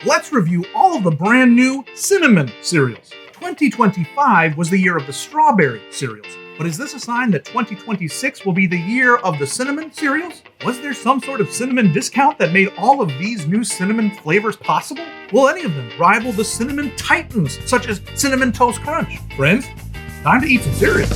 let's review all of the brand new cinnamon cereals. 2025 was the year of the strawberry cereals. But is this a sign that 2026 will be the year of the cinnamon cereals? Was there some sort of cinnamon discount that made all of these new cinnamon flavors possible? Will any of them rival the cinnamon titans, such as Cinnamon Toast Crunch? Friends, time to eat some cereal.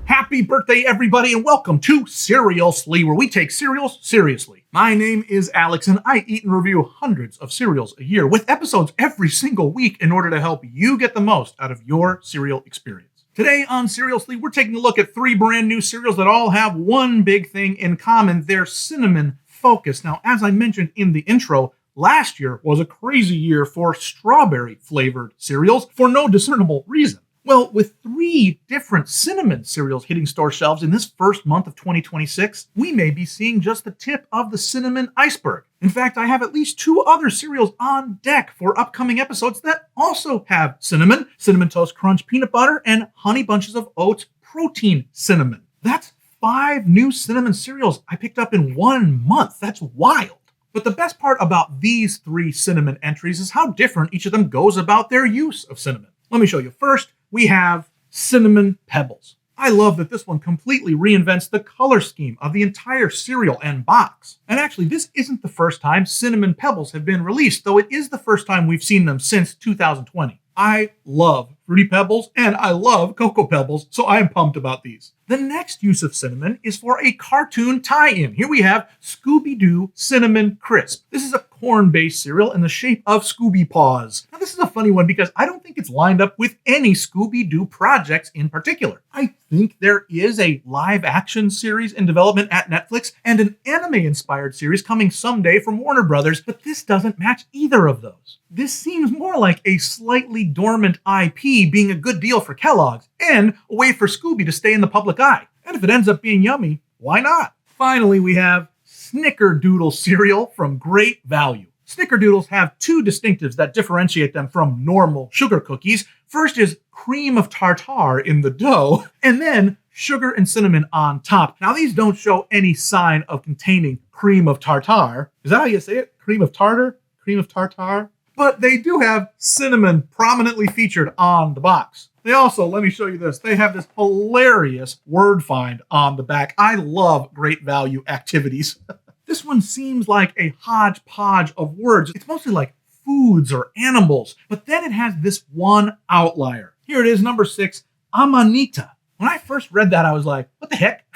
Happy birthday, everybody, and welcome to Cerealsly, where we take cereals seriously. My name is Alex, and I eat and review hundreds of cereals a year, with episodes every single week in order to help you get the most out of your cereal experience. Today on Cerealsly, we're taking a look at 3 brand new cereals that all have one big thing in common. They're cinnamon focused. Now, as I mentioned in the intro, last year was a crazy year for strawberry flavored cereals for no discernible reason. Well, with 3 different cinnamon cereals hitting store shelves in this first month of 2026, we may be seeing just the tip of the cinnamon iceberg. In fact, I have at least 2 other cereals on deck for upcoming episodes that also have cinnamon, Cinnamon Toast Crunch peanut butter, and Honey Bunches of Oats protein cinnamon. That's 5 new cinnamon cereals I picked up in 1 month. That's wild. But the best part about these 3 cinnamon entries is how different each of them goes about their use of cinnamon. Let me show you. First, we have Cinnamon Pebbles. I love that this one completely reinvents the color scheme of the entire cereal and box. And actually, this isn't the first time Cinnamon Pebbles have been released, though it is the first time we've seen them since 2020. I love Fruity Pebbles and I love Cocoa Pebbles, so I am pumped about these. The next use of cinnamon is for a cartoon tie-in. Here we have Scooby-Doo Cinnamon Crisp. This is a corn-based cereal in the shape of Scooby Paws. Now, this is a funny one because I don't think it's lined up with any Scooby-Doo projects in particular. I think there is a live-action series in development at Netflix and an anime-inspired series coming someday from Warner Brothers, but this doesn't match either of those. This seems more like a slightly dormant IP being a good deal for Kellogg's and a way for Scooby to stay in the public eye. And if it ends up being yummy, why not? Finally, we have Snickerdoodle Cereal from Great Value. Snickerdoodles have 2 distinctives that differentiate them from normal sugar cookies. First is cream of tartar in the dough, and then sugar and cinnamon on top. Now, these don't show any sign of containing cream of tartar. Is that how you say it? Cream of tartar? Cream of tartar? But they do have cinnamon prominently featured on the box. They also, let me show you this, they have this hilarious word find on the back. I love Great Value activities. This one seems like a hodgepodge of words. It's mostly like foods or animals, but then it has this one outlier. Here it is, number 6, amanita. When I first read that, I was like, what the heck?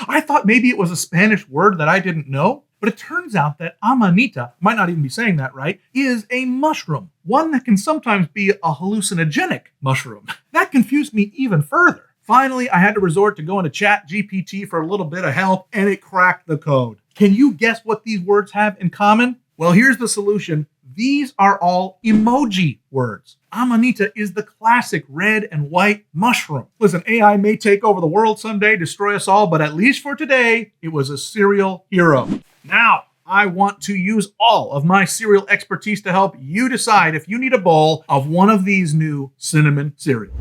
I thought maybe it was a Spanish word that I didn't know. But it turns out that amanita, might not even be saying that right, is a mushroom. One that can sometimes be a hallucinogenic mushroom. That confused me even further. Finally, I had to resort to going to ChatGPT for a little bit of help, and it cracked the code. Can you guess what these words have in common? Well, here's the solution. These are all emoji words. Amanita is the classic red and white mushroom. Listen, AI may take over the world someday, destroy us all, but at least for today, it was a cereal hero. Now, I want to use all of my cereal expertise to help you decide if you need a bowl of one of these new cinnamon cereals.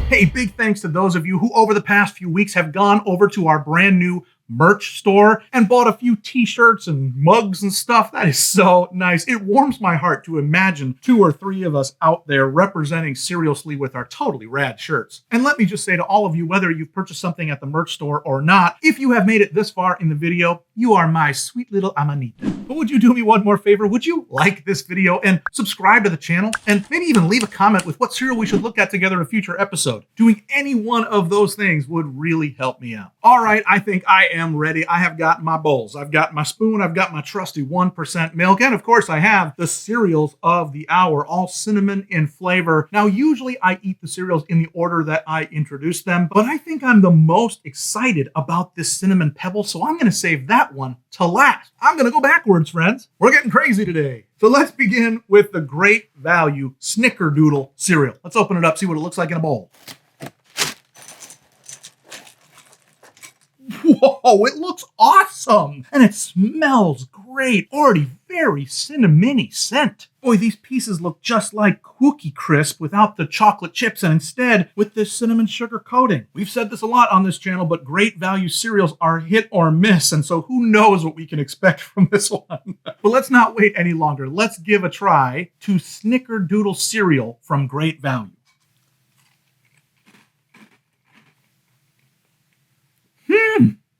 Hey, big thanks to those of you who over the past few weeks have gone over to our brand new merch store and bought a few t-shirts and mugs and stuff. That is so nice. It warms my heart to imagine 2 or 3 of us out there representing Cerealsly with our totally rad shirts. And let me just say to all of you, whether you've purchased something at the merch store or not, if you have made it this far in the video, you are my sweet little amanita. But would you do me one more favor? Would you like this video and subscribe to the channel and maybe even leave a comment with what cereal we should look at together in a future episode? Doing any one of those things would really help me out. All right, I think I am ready. I have got my bowls. I've got my spoon. I've got my trusty 1% milk. And of course, I have the cereals of the hour, all cinnamon in flavor. Now, usually I eat the cereals in the order that I introduce them, but I think I'm the most excited about this Cinnamon Pebble, so I'm going to save that one to last. I'm going to go backwards, friends. We're getting crazy today. So let's begin with the Great Value Snickerdoodle Cereal. Let's open it up, see what it looks like in a bowl. Whoa! Oh, it looks awesome. And it smells great. Already very cinnamony scent. Boy, these pieces look just like Cookie Crisp without the chocolate chips and instead with this cinnamon sugar coating. We've said this a lot on this channel, but Great Value cereals are hit or miss, and so who knows what we can expect from this one. But let's not wait any longer. Let's give a try to Snickerdoodle Cereal from Great Value.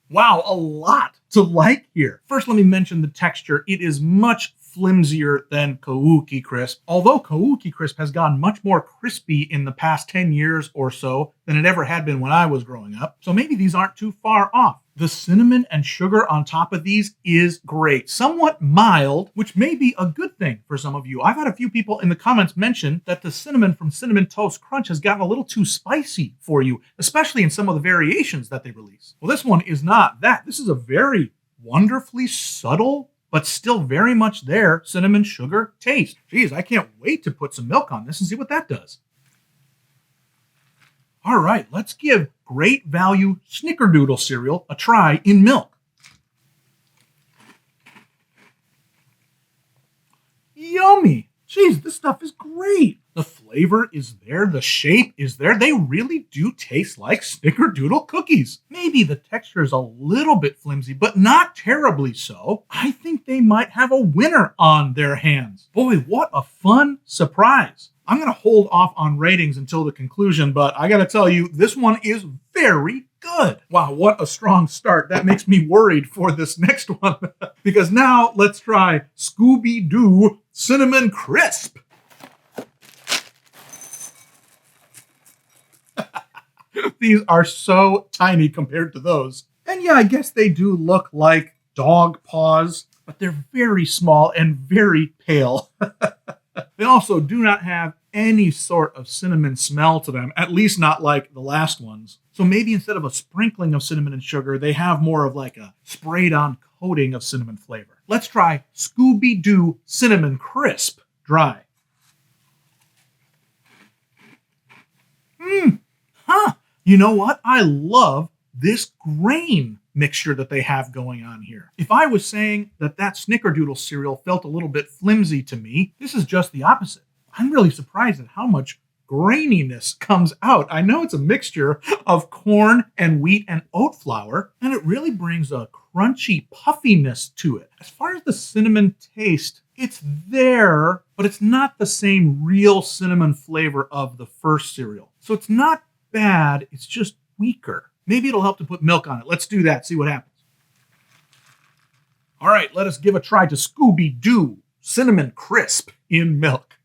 Wow, a lot to like here. First, let me mention the texture. It is much flimsier than Cookie Crisp, although Cookie Crisp has gotten much more crispy in the past 10 years or so than it ever had been when I was growing up. So maybe these aren't too far off. The cinnamon and sugar on top of these is great. Somewhat mild, which may be a good thing for some of you. I've had a few people in the comments mention that the cinnamon from Cinnamon Toast Crunch has gotten a little too spicy for you, especially in some of the variations that they release. Well, this one is not that. This is a very wonderfully subtle, but still very much there cinnamon sugar taste. Geez, I can't wait to put some milk on this and see what that does. All right, let's give Great Value Snickerdoodle Cereal a try in milk. Yummy. Geez, this stuff is great. The flavor is there. The shape is there. They really do taste like Snickerdoodle cookies. Maybe the texture is a little bit flimsy, but not terribly so. I think they might have a winner on their hands. Boy, what a fun surprise. I'm going to hold off on ratings until the conclusion, but I got to tell you, this one is very good. Wow, what a strong start. That makes me worried for this next one. Because now let's try Scooby-Doo Cinnamon Crisp. These are so tiny compared to those. And yeah, I guess they do look like dog paws, but they're very small and very pale. They also do not have any sort of cinnamon smell to them, at least not like the last ones. So maybe instead of a sprinkling of cinnamon and sugar, they have more of like a sprayed on coating of cinnamon flavor. Let's try Scooby-Doo Cinnamon Crisp dry. You know what? I love this grain mixture that they have going on here. If I was saying that Snickerdoodle cereal felt a little bit flimsy to me, this is just the opposite. I'm really surprised at how much graininess comes out. I know it's a mixture of corn and wheat and oat flour, and it really brings a crunchy puffiness to it. As far as the cinnamon taste, it's there, but it's not the same real cinnamon flavor of the first cereal. So it's not bad, it's just weaker. Maybe it'll help to put milk on it. Let's do that, see what happens. All right, let us give a try to Scooby-Doo Cinnamon Crisp in milk.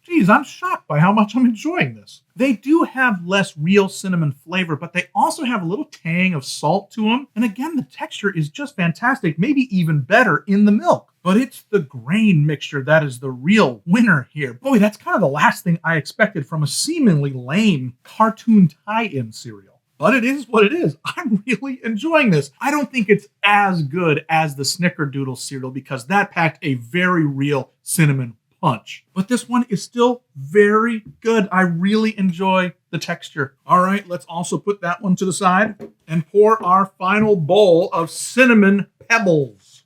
Geez, I'm shocked by how much I'm enjoying this. They do have less real cinnamon flavor, but they also have a little tang of salt to them. And again, the texture is just fantastic, maybe even better in the milk. But it's the grain mixture that is the real winner here. Boy, that's kind of the last thing I expected from a seemingly lame cartoon tie-in cereal. But it is what it is. I'm really enjoying this. I don't think it's as good as the Snickerdoodle cereal because that packed a very real cinnamon punch. But this one is still very good. I really enjoy the texture. All right, let's also put that one to the side and pour our final bowl of Cinnamon Pebbles.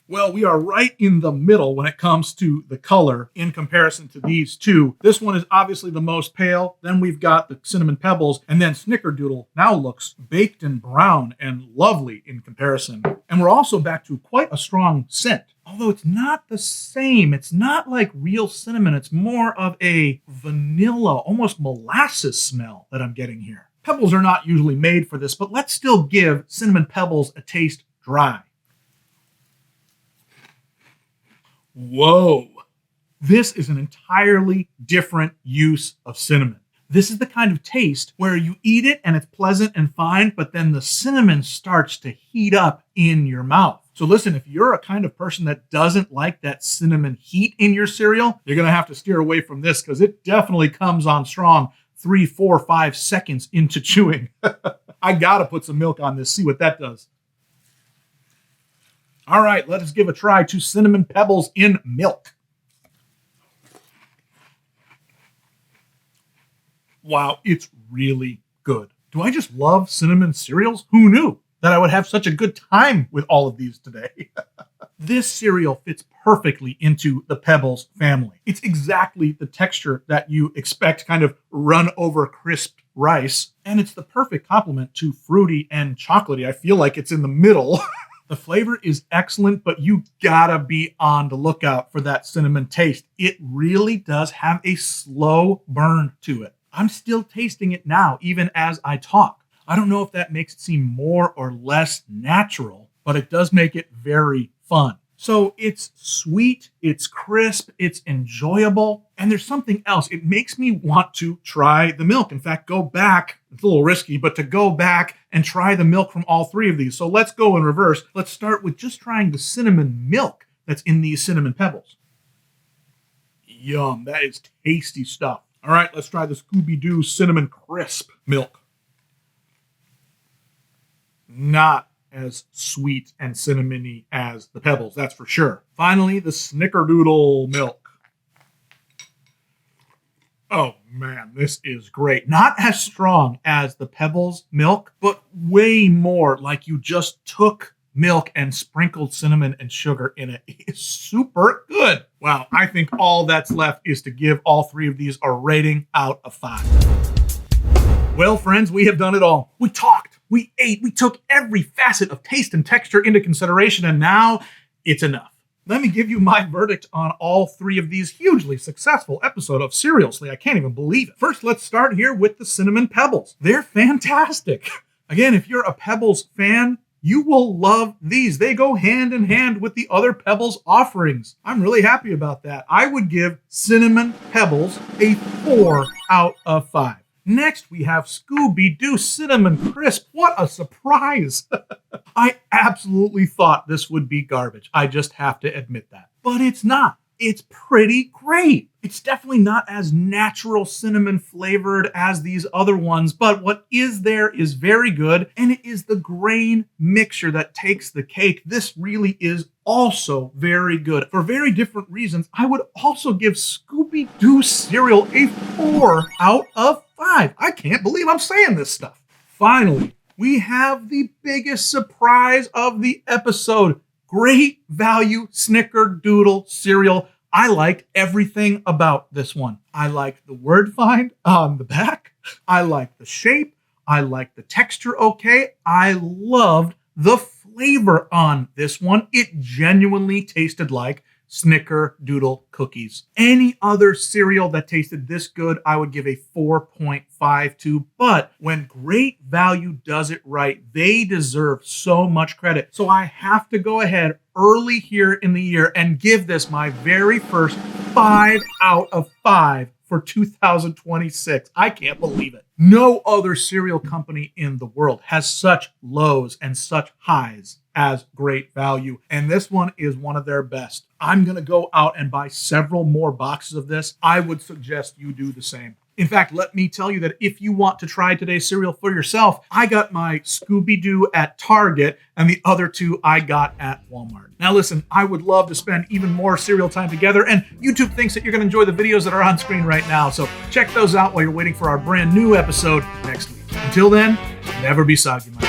Well, we are right in the middle when it comes to the color in comparison to these two. This one is obviously the most pale. Then we've got the Cinnamon Pebbles, and then Snickerdoodle now looks baked and brown and lovely in comparison. And we're also back to quite a strong scent. Although it's not the same. It's not like real cinnamon. It's more of a vanilla, almost molasses smell that I'm getting here. Pebbles are not usually made for this, but let's still give Cinnamon Pebbles a taste dry. Whoa, this is an entirely different use of cinnamon. This is the kind of taste where you eat it and it's pleasant and fine, but then the cinnamon starts to heat up in your mouth. So listen, if you're a kind of person that doesn't like that cinnamon heat in your cereal, you're going to have to steer away from this because it definitely comes on strong 3, 4, 5 seconds into chewing. I got to put some milk on this, see what that does. All right, let us give a try to Cinnamon Pebbles in milk. Wow, it's really good. Do I just love cinnamon cereals? Who knew that I would have such a good time with all of these today? This cereal fits perfectly into the Pebbles family. It's exactly the texture that you expect, kind of run over crisp rice. And it's the perfect complement to fruity and chocolatey. I feel like it's in the middle. The flavor is excellent, but you gotta be on the lookout for that cinnamon taste. It really does have a slow burn to it. I'm still tasting it now, even as I talk. I don't know if that makes it seem more or less natural, but it does make it very fun. So it's sweet, it's crisp, it's enjoyable, and there's something else. It makes me want to try the milk. In fact, go back, it's a little risky, but to go back and try the milk from all three of these. So let's go in reverse. Let's start with just trying the cinnamon milk that's in these Cinnamon Pebbles. Yum, that is tasty stuff. All right, let's try the Scooby-Doo Cinnamon Crisp milk. Not as sweet and cinnamony as the Pebbles, that's for sure. Finally, the Snickerdoodle milk. Oh man, this is great. Not as strong as the Pebbles milk, but way more like you just took milk and sprinkled cinnamon and sugar in it. It's super good. Wow, I think all that's left is to give all three of these a rating out of 5. Well, friends, we have done it all. We talked, we ate, we took every facet of taste and texture into consideration, and now it's enough. Let me give you my verdict on all three of these hugely successful episodes of Cerealsly. I can't even believe it. First, let's start here with the Cinnamon Pebbles. They're fantastic. Again, if you're a Pebbles fan, you will love these. They go hand in hand with the other Pebbles offerings. I'm really happy about that. I would give Cinnamon Pebbles a 4 out of 5. Next, we have Scooby-Doo Cinnamon Crisp. What a surprise. I absolutely thought this would be garbage. I just have to admit that. But it's not. It's pretty great. It's definitely not as natural cinnamon flavored as these other ones, but what is there is very good, and it is the grain mixture that takes the cake. This really is also very good. For very different reasons, I would also give Scooby-Doo cereal a 4 out of 5. I can't believe I'm saying this stuff. Finally, we have the biggest surprise of the episode. Great Value Snickerdoodle Cereal. I liked everything about this one. I liked the word find on the back. I liked the shape. I liked the texture okay. I loved the flavor on this one. It genuinely tasted like Snickerdoodle cookies. Any other cereal that tasted this good, I would give a 4.52. But when Great Value does it right, they deserve so much credit. So I have to go ahead early here in the year and give this my very first 5 out of 5 for 2026. I can't believe it. No other cereal company in the world has such lows and such highs as Great Value, and this one is one of their best. I'm going to go out and buy several more boxes of this. I would suggest you do the same. In fact, let me tell you that if you want to try today's cereal for yourself, I got my Scooby-Doo at Target, and the other two I got at Walmart. Now listen, I would love to spend even more cereal time together, and YouTube thinks that you're going to enjoy the videos that are on screen right now, so check those out while you're waiting for our brand new episode next week. Until then, never be soggy, my